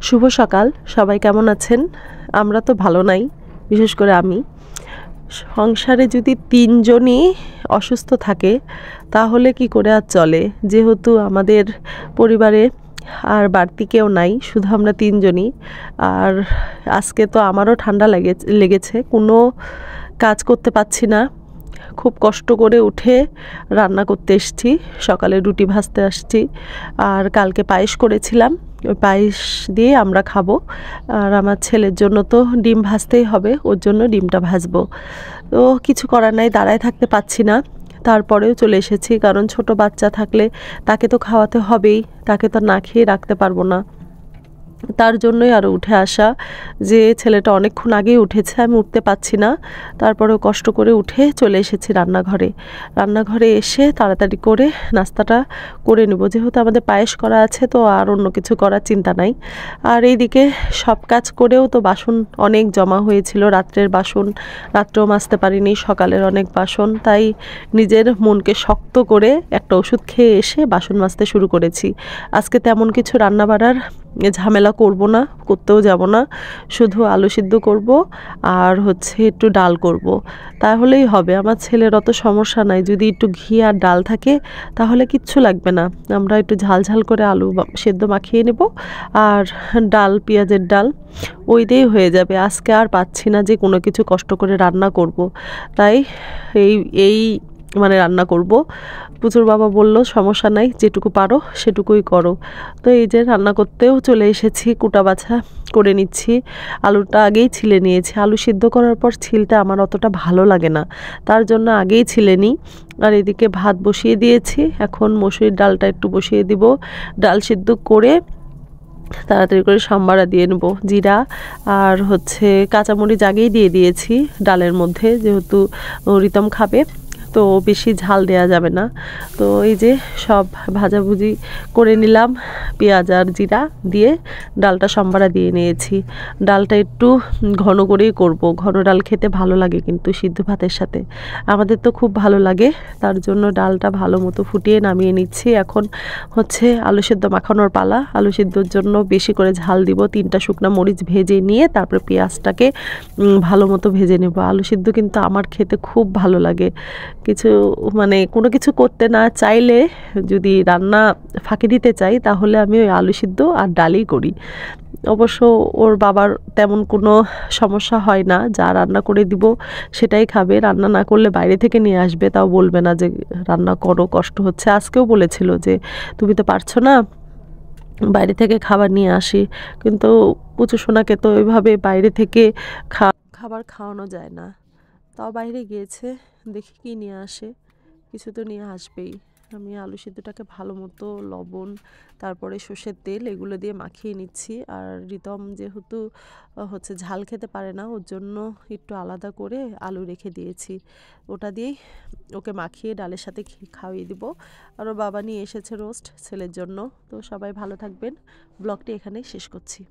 শুভ সকাল। সবাই কেমন আছেন? আমরা তো ভালো নাই, বিশেষ করে আমি। সংসারে যদি ৩ জনই অসুস্থ থাকে তাহলে কি করে আর চলে? যেহেতু আমাদের পরিবারে আর বাড়তি কেউ নাই, শুধু আমরা ৩ জনই। আর আজকে তো আমারও ঠান্ডা লেগেছে। কোনো কাজ করতে পারছি না। খুব কষ্ট করে উঠে রান্না করতে এসেছি, সকালে রুটি ভাজতে আসছি। আর কালকে পায়েস করেছিলাম, ওই পায়েস দিয়ে আমরা খাবো। আর আমার ছেলের জন্য তো ডিম ভাজতেই হবে, ওর জন্য ডিমটা ভাজবো। তো কিছু করার নাই, দাঁড়ায় থাকতে পারছি না। তারপরেও চলে এসেছি, কারণ ছোট বাচ্চা থাকলে তাকে তো খাওয়াতে হবেই, তাকে তো না খেয়ে রাখতে পারবো না। তার জন্যই আরও উঠে আসা, যে ছেলেটা অনেকক্ষণ আগেই উঠেছে, আমি উঠতে পারছি না। তারপরেও কষ্ট করে উঠে চলে এসেছি রান্নাঘরে এসে তাড়াতাড়ি করে নাস্তাটা করে নেব, যেহেতু আমাদের পায়েস করা আছে, তো আর অন্য কিছু করার চিন্তা নাই। আর এইদিকে সব কাজ করেও তো বাসন অনেক জমা হয়েছিল, রাত্রের বাসন রাত্রেও মাজতে পারিনি, সকালের অনেক বাসন। তাই নিজের মনকে শক্ত করে একটা ওষুধ খেয়ে এসে বাসন মাজতে শুরু করেছি। আজকে তেমন কিছু রান্না বাড়ার ঝামেলা করব না, করতেও যাব না। শুধু আলু সিদ্ধ করব আর একটু ডাল করব, তাহলেই হবে। আমার ছেলের অত সমস্যা নাই, যদি একটু ঘি আর ডাল থাকে তাহলে কিচ্ছু লাগবে না। আমরা একটু ঝাল ঝাল করে আলু সেদ্ধ মাখিয়ে নেব, আর ডাল, পেঁয়াজের ডাল, ওই দিয়েই হয়ে যাবে। আজকে আর পাচ্ছি না যে কোনো কিছু কষ্ট করে রান্না করব, তাই এই এই রান্না করব। পুচুর বাবা বলল, সমস্যা নাই, যেটুকু পারো সেটুকুই করো। তো এই যে রান্না করতেও চলে এসেছি, কুটা বাছা করে নিচ্ছি। আলুটা আগেই ছিলে নিয়েছি। আলু সিদ্ধ করার পর ছিলতে আমার অতটা ভালো লাগে না, তার জন্য আগেই ছিলে নিই। আর এদিকে ভাত বসিয়ে দিয়েছি, এখন মসুরির ডালটা একটু বসিয়ে দিব। ডাল সিদ্ধ করে তাড়াতাড়ি করে সম্বারা দিয়ে নেব। জিরা আর কাঁচামরিচ আগেই দিয়ে দিয়েছি ডালের মধ্যে, যেহেতু রিতম খাবে, তো বেশি ঝাল দেয়া যাবে না। তো এই যে সব ভাজাভুজি করে নিলাম, পেঁয়াজ আর জিরা দিয়ে ডালটা সম্বারা দিয়ে নিয়েছি। ডালটা একটু ঘন করেই করব, ঘন ডাল খেতে ভালো লাগে কিন্তু সিদ্ধ ভাতের সাথে, আমাদের তো খুব ভালো লাগে। তার জন্য ডালটা ভালো মতো ফুটিয়ে নামিয়ে নিচ্ছি। এখন আলু সিদ্ধ মাখানোর পালা। আলু সিদ্ধর জন্য বেশি করে ঝাল দিব, 3টা শুকনো মরিচ ভেজে নিয়ে তারপরে পেঁয়াজটাকে ভালো মতো ভেজে নেব। আলু সিদ্ধ কিন্তু আমার খেতে খুব ভালো লাগে। কিছু কোনো কিছু করতে না চাইলে, যদি রান্না ফাঁকি দিতে চাই, তাহলে আমি ওই আলু সিদ্ধ আর ডালই করি। অবশ্য ওর বাবার তেমন কোনো সমস্যা হয় না, যা রান্না করে দিব সেটাই খাবে। রান্না না করলে বাইরে থেকে নিয়ে আসবে, তাও বলবে না যে রান্না করো, কষ্ট হচ্ছে। আজকেও বলেছিল যে তুমি তো পারছো না, বাইরে থেকে খাবার নিয়ে আসি। কিন্তু পুচু সোনাকে তো ওইভাবে বাইরে থেকে খাবার খাওয়ানো যায় না। তাও বাইরে গিয়েছে, দেখি কি নিয়ে আসে, কিছু তো নিয়ে আসবেই। আমি আলু সিদ্ধটাকে ভালো মতো লবণ, তারপরে সর্ষের তেল, এগুলো দিয়ে মাখিয়ে নিচ্ছি। আর রিতম যেহেতু ঝাল খেতে পারে না, ওর জন্য একটু আলাদা করে আলু রেখে দিয়েছি, ওটা দিয়েই ওকে মাখিয়ে ডালের সাথে খাইয়ে দিব। আর ওর বাবা নিয়ে এসেছে রোস্ট ছেলের জন্য। তো সবাই ভালো থাকবেন, ব্লগটি এখানেই শেষ করছি।